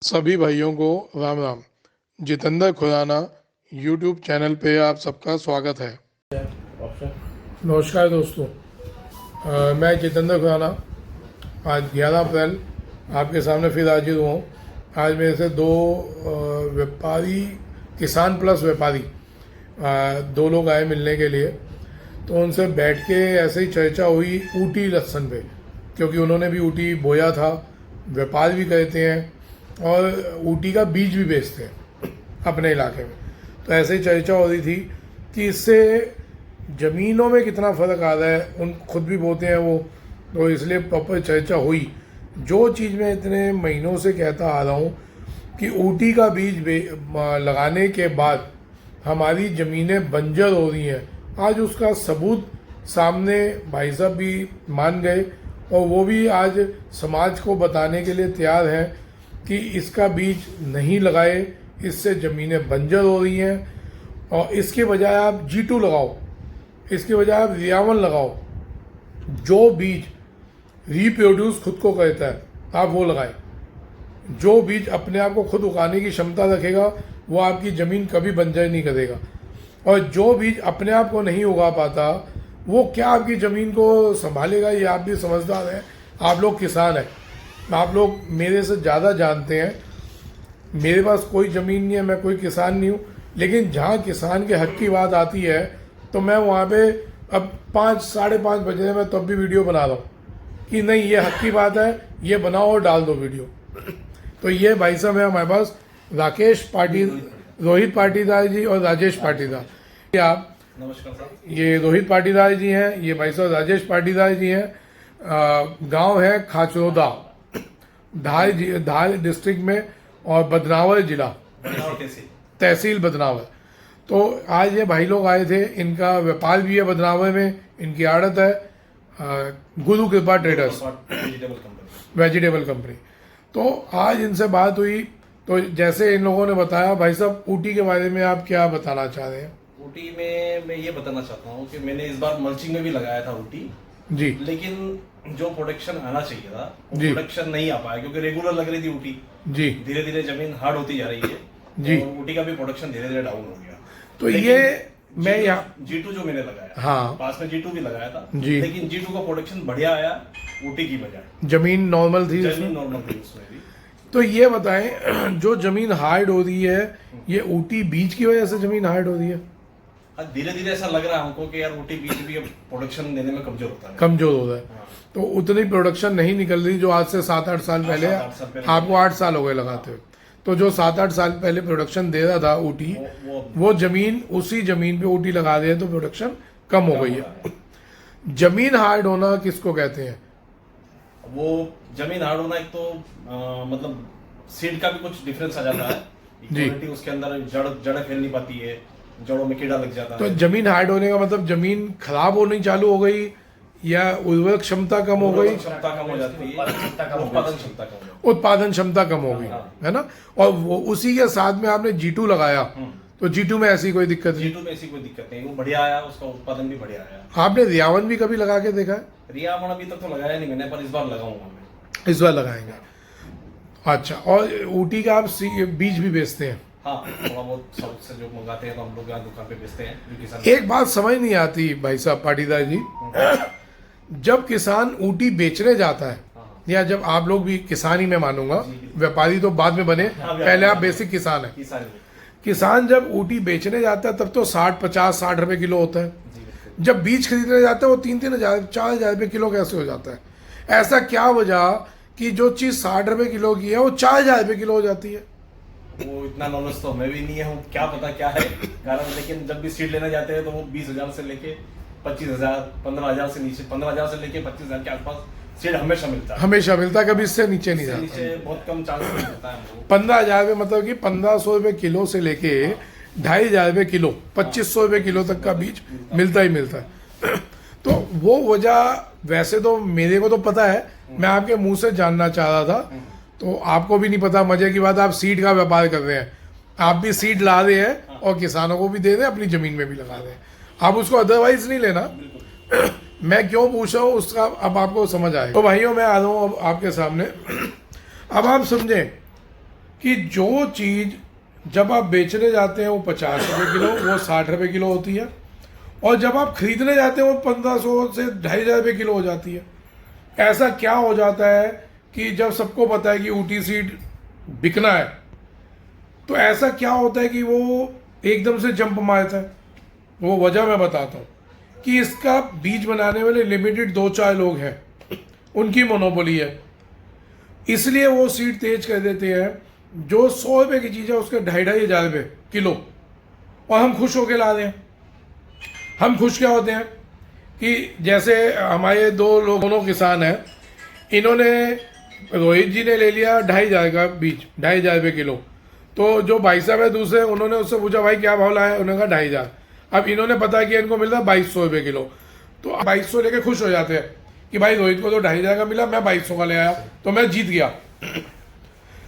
सभी भाइयों को राम राम। जितेंद्र खुराना यूट्यूब चैनल पे आप सबका स्वागत है। नमस्कार दोस्तों, मैं जितेंद्र खुराना आज 11 अप्रैल आपके सामने फिर हाजिर हुआ हूँ। आज मेरे से दो व्यापारी, किसान प्लस व्यापारी, दो लोग आए मिलने के लिए। तो उनसे बैठ के ऐसे ही चर्चा हुई ऊटी लहसुन पे, क्योंकि उन्होंने भी ऊटी बोया था, व्यापार भी करते हैं और ऊटी का बीज भी बेचते हैं अपने इलाके में। तो ऐसे ही चर्चा हो रही थी कि इससे ज़मीनों में कितना फ़र्क आ रहा है, उन खुद भी बोते हैं वो, तो इसलिए प्रॉपर चर्चा हुई। जो चीज़ मैं इतने महीनों से कहता आ रहा हूँ कि ऊटी का बीज लगाने के बाद हमारी ज़मीनें बंजर हो रही हैं, आज उसका सबूत सामने भाई साहब भी मान गए और वो भी आज समाज को बताने के लिए तैयार हैं कि इसका बीज नहीं लगाए, इससे ज़मीनें बंजर हो रही हैं और इसके बजाय आप G2 लगाओ, इसके बजाय आप रियावन लगाओ। जो बीज रिप्रोड्यूस खुद को कहता है आप वो लगाएं। जो बीज अपने आप को खुद उगाने की क्षमता रखेगा वो आपकी ज़मीन कभी बंजर नहीं करेगा। और जो बीज अपने आप को नहीं उगा पाता वो क्या आपकी ज़मीन को संभालेगा। ये आप भी समझदार हैं, आप लोग किसान हैं, आप लोग मेरे से ज़्यादा जानते हैं। मेरे पास कोई ज़मीन नहीं है, मैं कोई किसान नहीं हूँ, लेकिन जहाँ किसान के हक की बात आती है तो मैं वहाँ पे अब 5 साढ़े 5 बजे मैं तब भी वीडियो बना रहा हूँ कि नहीं, ये हक की बात है, ये बनाओ और डाल दो वीडियो। तो ये भाई साहब है हमारे पास, रोहित पाटीदार जी और राजेश पाटीदार। आप नमस्कार सर। ये रोहित पाटीदार जी हैं, ये भाई साहब राजेश पाटीदार जी हैं। गांव है खाचरोदा, धार डिस्ट्रिक्ट में और बदनावर जिला, तहसील बदनावर। तो आज ये भाई लोग आए थे, इनका व्यापार भी है बदनावर में, इनकी आड़त है गुरु कृपा ट्रेडर्स वेजिटेबल कंपनी। तो आज इनसे बात हुई, तो जैसे इन लोगों ने बताया, भाई साहब ऊटी के बारे में आप क्या बताना चाह रहे हैं? ऊटी में मैं ये बताना चाहता हूँ कि मैंने इस बार मल्चिंग में भी लगाया था ऊटी जी, लेकिन जो प्रोडक्शन आना चाहिए था वो जी, प्रोडक्शन नहीं आ पाया, क्योंकि रेगुलर लग रही थी ऊटी। जी, धीरे धीरे जमीन हार्ड होती जा रही है जी। और ऊटी का भी प्रोडक्शन धीरे धीरे डाउन हो गया। तो ये मैं यहाँ G2 जो मैंने लगाया, हाँ, पास में G2 भी लगाया था जी, लेकिन G2 का प्रोडक्शन बढ़िया आया ऊटी की बजाय। जमीन नॉर्मल थी जमीन उसमें। नॉर्मल थी उसमें भी। तो ये बताएं, जो जमीन हार्ड हो रही है, ये ऊटी बीज की वजह से जमीन हार्ड हो रही है? धीरे धीरे ऐसा लग रहा है हमको कि यार ऊटी बीज भी अब प्रोडक्शन देने में कमजोर होता है, कमजोर हो रहा है। हाँ। तो उतनी प्रोडक्शन नहीं निकल रही जो आज से 7-8 साल पहले, 7-8 साल पहले आपको 8 साल हो गए लगाते हुए। तो जो 7-8 साल पहले प्रोडक्शन दे रहा था ऊटी, वो जमीन, उसी जमीन पे ऊटी लगा दे तो प्रोडक्शन कम हो गई है। जमीन हार्ड होना किसको कहते हैं? वो जमीन हार्ड होना, एक तो मतलब सीड का भी कुछ डिफरेंस आ जाता है, इक्वालिटी उसके अंदर जड़ फैल नहीं पाती है, जड़ों में कीड़ा लग जाता तो है। जमीन हार्ड होने का मतलब जमीन खराब होनी चालू हो गई या उर्वरक क्षमता कम हो गई? क्षमता कम हो जाती है, उत्पादन क्षमता कम हो जाती उत्पादन क्षमता कम हो गई, है ना। और वो उसी के साथ में आपने G2 लगाया, तो G2 में ऐसी कोई दिक्कत नहीं? G2 में ऐसी कोई दिक्कत नहीं, वो बढ़िया आया, उसका उत्पादन भी बढ़िया आया। आपने रियावन भी कभी लगा के देखा है? रियावन अभी तक तो लगाया नहीं मैंने, पर इस बार लगाऊंगा मैं। इस बार लगाएंगे, अच्छा। और ऊटी का आप बीज भी बेचते हैं? हाँ, थोड़ा बहुत साउथ से जो मंगाते हैं तो हम लोग यहाँ दुकान पे बेचते हैं, जो किसान। एक बात समझ नहीं आती भाई साहब पाटीदार जी, जब किसान ऊटी बेचने जाता है, या जब आप लोग भी किसान ही मैं मानूंगा, व्यापारी तो बाद में बने, पहले आप बेसिक किसान है। किसान जब ऊटी बेचने जाता है तब तो 50-60 रुपए किलो होता है। जब बीज खरीदने जाता है वो 3-3 हजार 4 हजार रुपये किलो कैसे हो जाता है? ऐसा क्या वजह कि जो चीज़ 60 रुपए किलो की है वो 4 हजार रुपये किलो हो जाती है? वो इतना नॉलेज तो हमें भी नहीं है, क्या पता क्या है कारण। लेकिन जब भी सीड लेने जाते हैं तो वो 20,000 से लेके 25,000, 15,000 से नीचे, 15,000 से लेके 25,000 के आसपास सीड हमेशा मिलता है। हमेशा मिलता है, कभी इससे नीचे नहीं जाता। नीचे बहुत कम चांस मिलता है। 15,000 रुपये मतलब कि 1,500 रुपये किलो से लेके 2,500 रुपये किलो, 2,500 रुपये किलो तक का बीज मिलता ही मिलता है। तो वो वजह वैसे तो मेरे को तो पता है, मैं आपके मुंह से जानना चाह रहा था। तो आपको भी नहीं पता, मजे की बात, आप सीड का व्यापार कर रहे हैं, आप भी सीड ला रहे हैं और किसानों को भी दे रहे हैं, अपनी जमीन में भी लगा रहे हैं। आप उसको अदरवाइज नहीं लेना। मैं क्यों पूछ रहा हूँ उसका अब आपको समझ आएगा। तो भाइयों, मैं आ रहा हूँ अब आपके सामने। अब आप समझें कि जो चीज़ जब आप बेचने जाते हैं वो 50 रुपये किलो, वो 60 रुपये किलो होती है, और जब आप खरीदने जाते हैं वो 1500 से 2500 रुपये किलो हो जाती है। ऐसा क्या हो जाता है कि जब सबको पता है कि ऊटी सीड बिकना है, तो ऐसा क्या होता है कि वो एकदम से जंप मारता है? वो वजह मैं बताता हूँ कि इसका बीज बनाने वाले लिमिटेड 2-4 लोग हैं, उनकी मोनोपोली है, इसलिए वो सीड तेज कर देते हैं। जो 100 रुपये की चीज़ है उसके 2,500 रुपये किलो, और हम खुश होके ला दें। हम खुश क्या होते हैं कि जैसे हमारे दोनों किसान हैं, इन्होंने, रोहित जी ने ले लिया 2,500 का बीज, 2,500 रुपये किलो। तो जो भाई साहब है दूसरे, उन्होंने उससे पूछा भाई क्या भाव लाया, उन्होंने कहा 2,500। अब इन्होंने पता किया इनको मिल रहा 2,200 रुपये किलो, तो 2,200 लेके खुश हो जाते हैं कि भाई रोहित को तो 2,500 का मिला, मैं 2,200 का ले आया तो मैं जीत गया।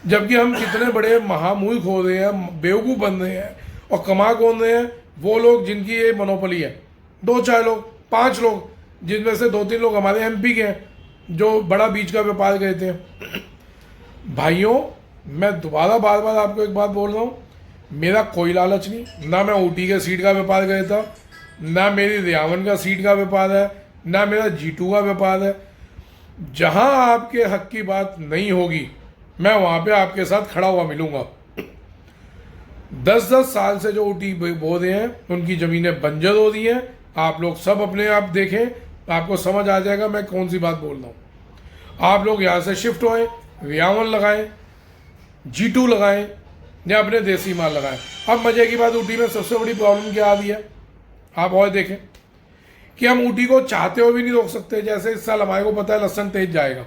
जबकि हम कितने बड़े महामूर्ख हो रहे हैं, बेवकूफ़ बन रहे हैं, और कमा कौन रहे हैं? वो लोग जिनकी ये मोनोपोली है, 2-4 लोग, 5 लोग, जिनमें से 2-3 लोग हमारे MP के हैं जो बड़ा बीज का व्यापार करते हैं। भाइयों, मैं दोबारा बार बार आपको एक बात बोल रहा हूँ, मेरा कोई लालच नहीं, ना मैं ऊटी के सीड का व्यापार करता, ना मेरी रियावन का सीड का व्यापार है, ना मेरा G2 का व्यापार है। जहाँ आपके हक की बात नहीं होगी, मैं वहाँ पे आपके साथ खड़ा हुआ मिलूंगा। 10-10 साल से जो ऊटी बो रहे हैं, उनकी ज़मीनें बंजर हो रही हैं। आप लोग सब अपने आप देखें, आपको समझ आ जाएगा मैं कौन सी बात बोल रहा हूँ। आप लोग यहाँ से शिफ्ट होएं, रियावन लगाएं, G2 लगाएं, या अपने देसी माल लगाएं। अब मजे की बात, ऊटी में सबसे बड़ी प्रॉब्लम क्या आ रही है, आप और देखें कि हम ऊटी को चाहते हुए भी नहीं रोक सकते। जैसे इस साल हमारे को पता है लहसुन तेज जाएगा,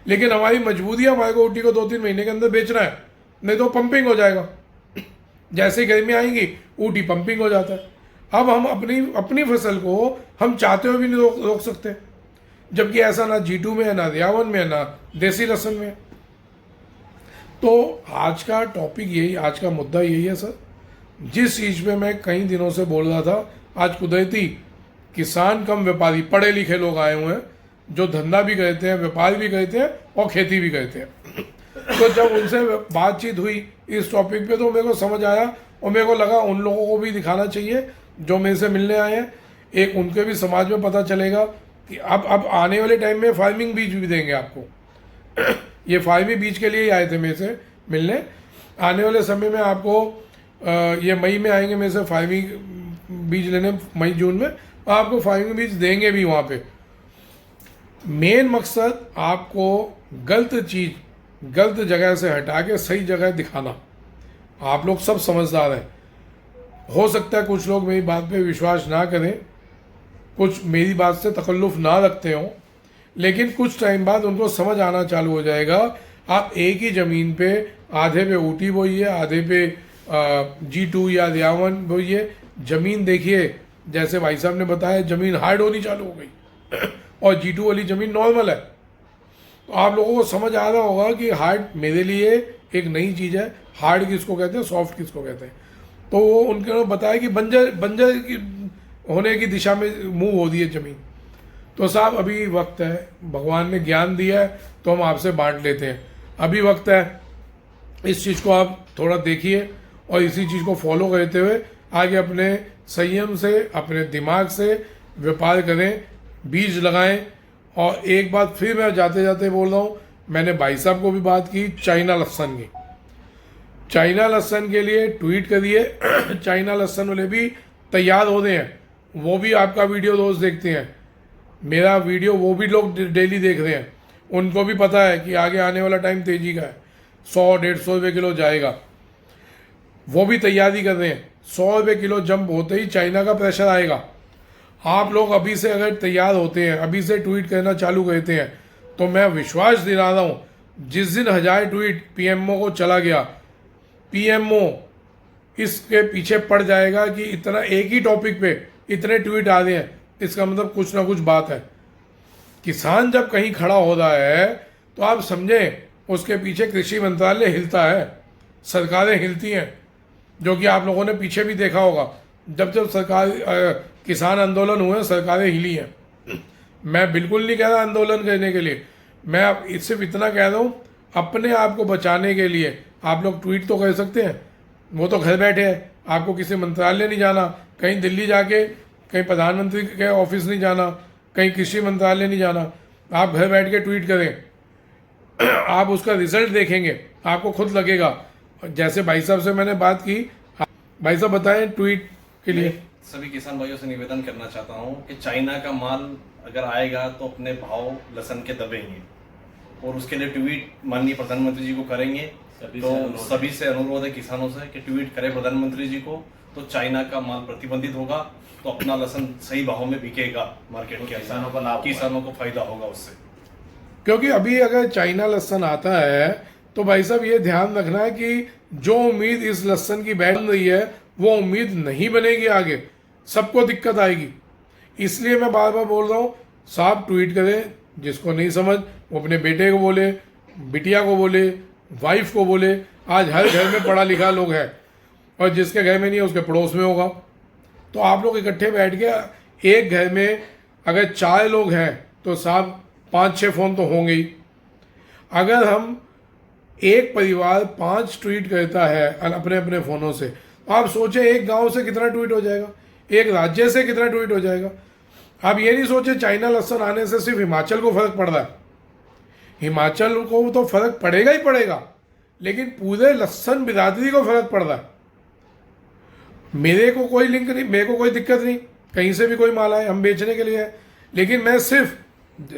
लेकिन हमारी मजबूरी है, हमारे को ऊटी को 2-3 महीने के अंदर बेचना है, नहीं तो पंपिंग हो जाएगा। जैसे गर्मी आएंगी ऊटी पंपिंग हो जाता है। अब हम अपनी फसल को हम चाहते हुए भी नहीं रोक सकते, जबकि ऐसा ना G2 में है, ना रियावन में है, ना देसी लहसुन में। तो आज का टॉपिक यही, आज का मुद्दा यही है सर, जिस चीज़ पे मैं कई दिनों से बोल रहा था। आज कुदरती किसान कम व्यापारी, पढ़े लिखे लोग आए हुए हैं जो धंधा भी करते हैं, व्यापार भी करते हैं और खेती भी करते हैं। तो जब उनसे बातचीत हुई इस टॉपिक पे, तो मेरे को समझ आया और मेरे को लगा उन लोगों को भी दिखाना चाहिए जो मेरे से मिलने आए हैं। एक उनके भी समाज में पता चलेगा कि अब आने वाले टाइम में फार्मिंग बीज भी देंगे आपको। ये फार्मिंग बीज के लिए ही आए थे मेरे से मिलने। आने वाले समय में आपको ये मई में आएंगे मेरे से फार्मिंग बीज लेने, मई जून में, आपको फार्मिंग बीज देंगे भी वहाँ पे। मेन मकसद आपको गलत चीज़ गलत जगह से हटा के सही जगह दिखाना। आप लोग सब समझदार हैं, हो सकता है कुछ लोग मेरी बात पे विश्वास ना करें, कुछ मेरी बात से तकल्लुफ़ ना रखते हों, लेकिन कुछ टाइम बाद उनको समझ आना चालू हो जाएगा। आप एक ही ज़मीन पे आधे पे ऊटी बोइए, आधे पे G2 या रियावन बोइए। ज़मीन देखिए, जैसे भाई साहब ने बताया, ज़मीन हार्ड होनी चालू हो गई और G2 वाली ज़मीन नॉर्मल है। तो आप लोगों को समझ आ रहा होगा कि हार्ड मेरे लिए एक नई चीज़ है। हार्ड किसको कहते हैं, सॉफ्ट किसको कहते हैं। तो वो उनके बताया कि बंजर की होने की दिशा में मूव हो रही है ज़मीन। तो साहब अभी वक्त है, भगवान ने ज्ञान दिया है तो हम आपसे बांट लेते हैं। अभी वक्त है, इस चीज़ को आप थोड़ा देखिए और इसी चीज़ को फॉलो करते हुए आगे अपने संयम से, अपने दिमाग से व्यापार करें, बीज लगाएं। और एक बात फिर मैं जाते जाते बोल रहा हूँ, मैंने भाई साहब को भी बात की चाइना लहसुन की। चाइना लहसुन के लिए ट्वीट करिए, चाइना लहसुन वाले भी तैयार हो रहे हैं, वो भी आपका वीडियो रोज़ देखते हैं, मेरा वीडियो वो भी लोग डेली देख रहे हैं। उनको भी पता है कि आगे आने वाला टाइम तेजी का है, 100-150 रुपये किलो जाएगा। वो भी तैयारी कर रहे हैं, 100 रुपये किलो जंप होते ही चाइना का प्रेशर आएगा। आप लोग अभी से अगर तैयार होते हैं, अभी से ट्वीट करना चालू करते हैं, तो मैं विश्वास दिला रहा हूँ, जिस दिन 1000 ट्वीट PMO को चला गया, PMO इसके पीछे पड़ जाएगा कि इतना एक ही टॉपिक पे इतने ट्वीट आ रहे हैं, इसका मतलब कुछ ना कुछ बात है। किसान जब कहीं खड़ा हो रहा है तो आप समझें उसके पीछे कृषि मंत्रालय हिलता है, सरकारें हिलती हैं, जो कि आप लोगों ने पीछे भी देखा होगा। जब जब सरकार किसान आंदोलन हुए, सरकारें हिली हैं। मैं बिल्कुल नहीं कह रहा आंदोलन करने के लिए, मैं सिर्फ इतना कह रहा हूँ, अपने आप को बचाने के लिए आप लोग ट्वीट तो कर सकते हैं, वो तो घर बैठे हैं, आपको किसी मंत्रालय नहीं जाना, कहीं दिल्ली जाके कहीं प्रधानमंत्री के ऑफिस नहीं जाना, कहीं कृषि मंत्रालय नहीं जाना, आप घर बैठ के ट्वीट करें, आप उसका रिजल्ट देखेंगे, आपको खुद लगेगा। जैसे भाई साहब से मैंने बात की, भाई साहब बताएं ट्वीट के लिए। सभी किसान भाइयों से निवेदन करना चाहता हूं कि चाइना का माल अगर आएगा तो अपने भाव लहसुन के दबेंगे, और उसके लिए ट्वीट माननीय प्रधानमंत्री जी को करेंगे। तो सभी से अनुरोध है किसानों से कि ट्वीट करें प्रधानमंत्री जी को, तो चाइना का माल प्रतिबंधित होगा, तो अपना लहसुन सही भाव में बिकेगा मार्केट के, किसानों का लाभ, किसानों को फायदा होगा उससे। क्योंकि अभी अगर चाइना लहसन आता है तो भाई साहब ये ध्यान रखना है कि जो उम्मीद इस लहसन की बैठ रही है वो उम्मीद नहीं बनेगी, आगे सबको दिक्कत आएगी। इसलिए मैं बार बार बोल रहा हूँ, साहब ट्वीट करें, जिसको नहीं समझ वो अपने बेटे को बोले, बिटिया को बोले, वाइफ को बोले। आज हर घर में पढ़ा लिखा लोग है, और जिसके घर में नहीं है उसके पड़ोस में होगा। तो आप लोग इकट्ठे बैठ के, एक घर में अगर 4 लोग हैं तो साहब 5-6 फ़ोन तो होंगे ही। अगर हम एक परिवार 5 ट्वीट करता है अपने अपने फ़ोनों से, तो आप सोचें एक गांव से कितना ट्वीट हो जाएगा, एक राज्य से कितना ट्वीट हो जाएगा। आप ये नहीं सोचे चाइना लहसुन आने से सिर्फ हिमाचल को फर्क पड़ रहा है, हिमाचल को तो फर्क पड़ेगा ही पड़ेगा, लेकिन पूरे लहसुन बिरादरी को फर्क पड़ रहा है। मेरे को कोई लिंक नहीं, मेरे को कोई दिक्कत नहीं, कहीं से भी कोई माल आए, हम बेचने के लिए है। लेकिन मैं सिर्फ,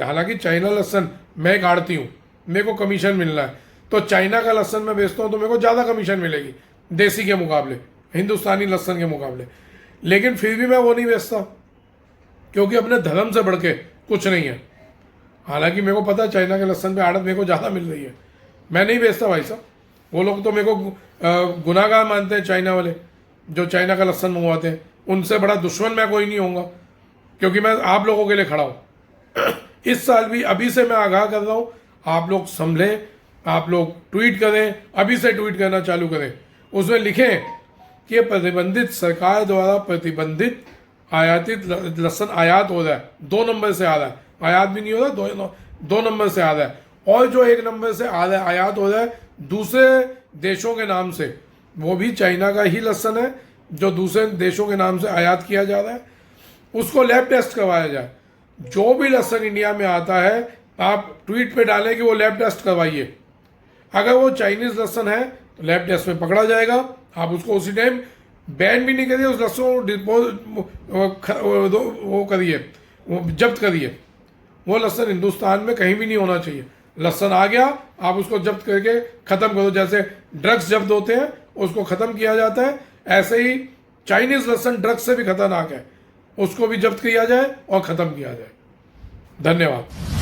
हालांकि चाइना लहसुन मैं काटती हूँ, मेरे को कमीशन मिल रहा है, तो चाइना का लहसुन मैं बेचता हूँ तो मेरे को ज़्यादा कमीशन मिलेगी देसी के मुकाबले, हिंदुस्तानी लहसुन के मुकाबले। लेकिन फिर भी मैं वो नहीं बेचता, क्योंकि अपने धर्म से बढ़ के कुछ नहीं है। हालांकि मेरे को पता है चाइना के लहसुन पे आड़त मेरे को ज़्यादा मिल रही है, मैं नहीं बेचता भाई साहब। वो लोग तो मेरे को गुनाहगार मानते हैं, चाइना वाले जो चाइना का लहसुन मंगवाते हैं, उनसे बड़ा दुश्मन मैं कोई नहीं होऊंगा, क्योंकि मैं आप लोगों के लिए खड़ा हूँ। इस साल भी अभी से मैं आगाह कर रहा हूँ, आप लोग संभलें, आप लोग ट्वीट करें, अभी से ट्वीट करना चालू करें। उसमें लिखें कि प्रतिबंधित, सरकार द्वारा प्रतिबंधित आयातित लहसुन आयात हो रहा है, 2 नंबर से आ रहा है, आयात भी नहीं हो रहा, 2 नंबर से आ रहा है। और जो 1 नंबर से आ रहा है, आयात हो रहा है दूसरे देशों के नाम से, वो भी चाइना का ही लहसुन है जो दूसरे देशों के नाम से आयात किया जा रहा है, उसको लैब टेस्ट करवाया जाए। जो भी लहसुन इंडिया में आता है आप ट्वीट पे डालें कि वो लैब टेस्ट करवाइए। अगर वो चाइनीज लहसुन है तो लैब टेस्ट में पकड़ा जाएगा, आप उसको उसी टाइम बैन भी नहीं करिए, उस लहसुन वो करिए, वो जब्त करिए। वो लहसुन हिंदुस्तान में कहीं भी नहीं होना चाहिए। लहसुन आ गया, आप उसको जब्त करके ख़त्म करो, जैसे ड्रग्स जब्त होते हैं उसको ख़त्म किया जाता है, ऐसे ही चाइनीज़ लहसुन ड्रग्स से भी खतरनाक है, उसको भी जब्त किया जाए और ख़त्म किया जाए। धन्यवाद।